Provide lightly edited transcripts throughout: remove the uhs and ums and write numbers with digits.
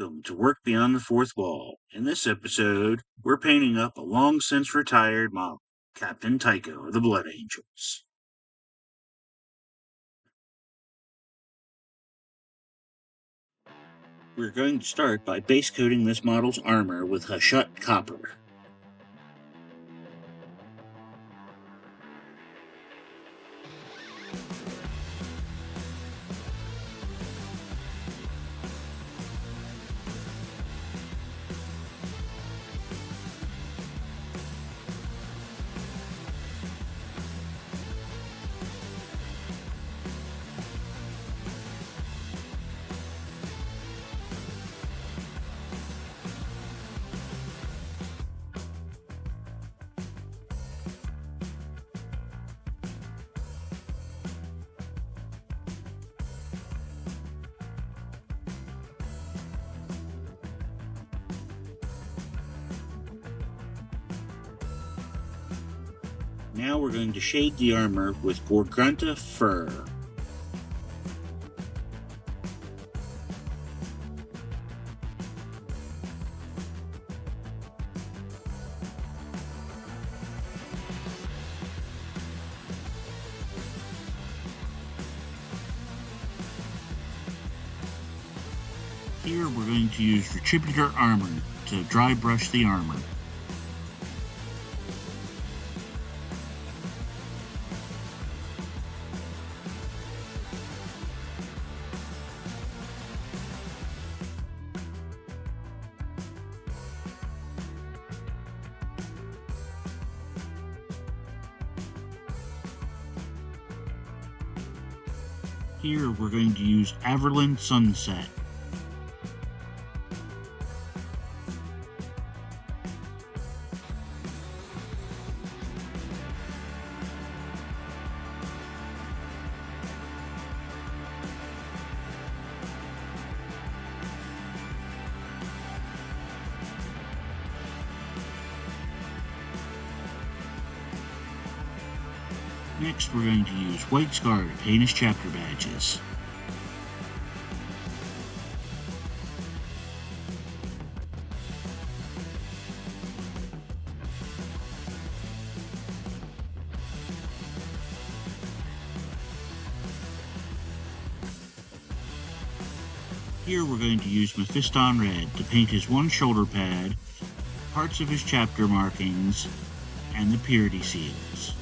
Welcome to Work Beyond the Fourth Wall. In this episode, we're painting up a long since retired model, Captain Tycho of the Blood Angels. We're going to start by base coating this model's armor with Hashut copper. Now we're going to shade the armor with Gorgunta fur. Here we're going to use Retributor armor to dry brush the armor. Here we're going to use Averland Sunset. Next, we're going to use White Scar to paint his chapter badges. Here we're going to use Mephiston Red to paint his one shoulder pad, parts of his chapter markings, and the purity seals.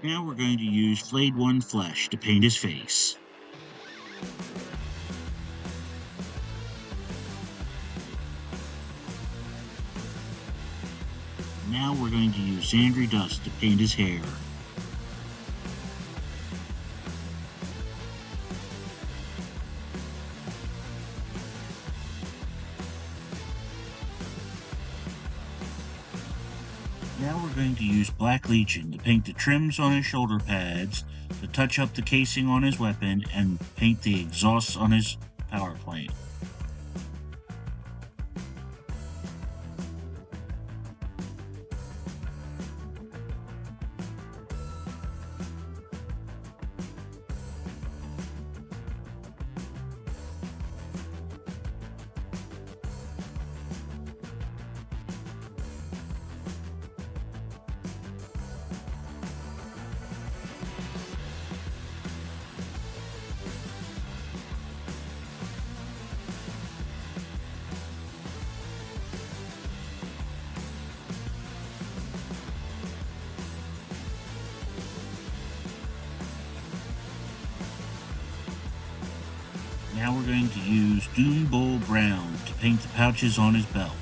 Now we're going to use Flayed One Flesh to paint his face. Now we're going to use Zandri Dust to paint his hair. Now we're going to use Black Legion to paint the trims on his shoulder pads, to touch up the casing on his weapon, and paint the exhausts on his power plant. Now we're going to use Doom Bull Brown to paint the pouches on his belt.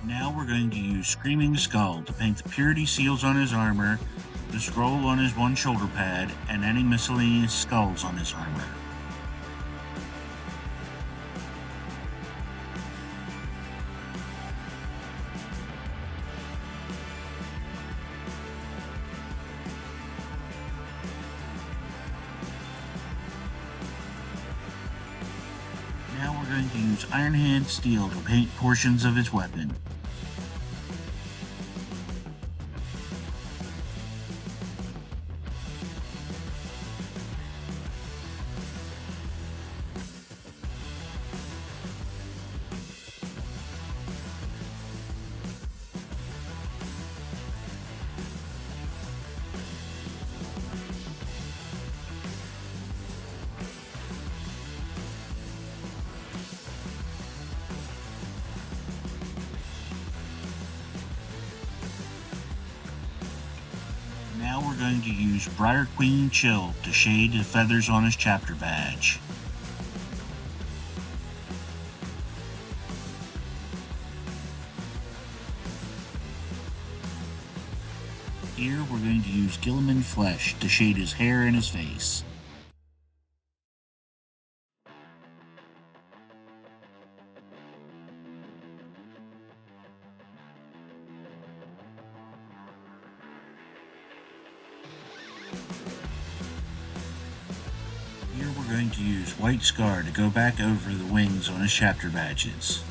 Now we're going to use Screaming Skull to paint the purity seals on his armor, the scroll on his one shoulder pad, and any miscellaneous skulls on his armor. Now we're going to use Iron Hand Steel to paint portions of his weapon. Now we're going to use Briar Queen Chill to shade the feathers on his chapter badge. Here we're going to use Gilliman Flesh to shade his hair and his face. Here we're going to use White Scar to go back over the wings on his chapter badges.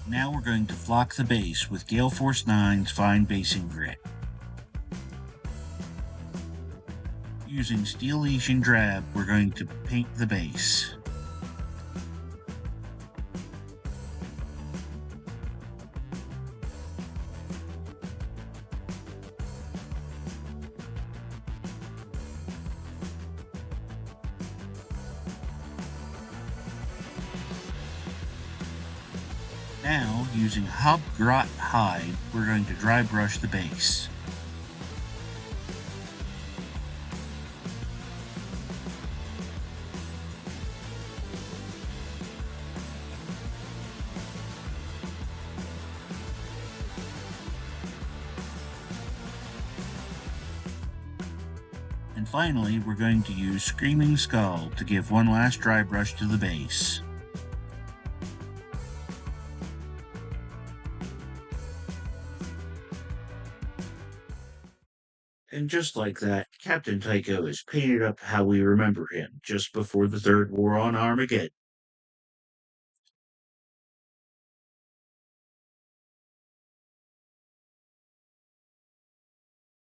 Now we're going to flock the base with Gale Force 9's Fine Basing Grit. Using Steel Legion Drab, we're going to paint the base. Now, using Hobgrot Hide, we're going to dry brush the base. And finally, we're going to use Screaming Skull to give one last dry brush to the base. And just like that, Captain Tycho is painted up how we remember him just before the Third War on Armageddon.